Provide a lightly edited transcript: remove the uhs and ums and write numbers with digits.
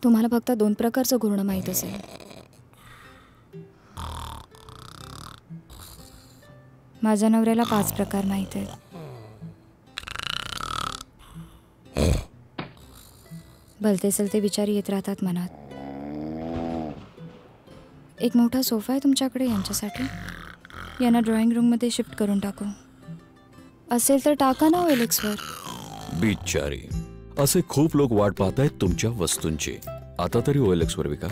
तुम्हाला फक्त 2 प्रकारचं घुरणं माहीत असेल. माझ्या नवऱ्याला 5 प्रकार माहीत आहेत. भलते सलते विचार येत राहतात मनात. एक मोठा सोफा आहे तुमच्याकडे यांच्यासाठी. यांना ड्रॉइंग रूममध्ये शिफ्ट करून टाकू. असेल तर टाका ना OLXवर. बिचारी, असे खूप लोक वाट पाहतायत तुमच्या वस्तूंची. आता तरी OLXवर विका.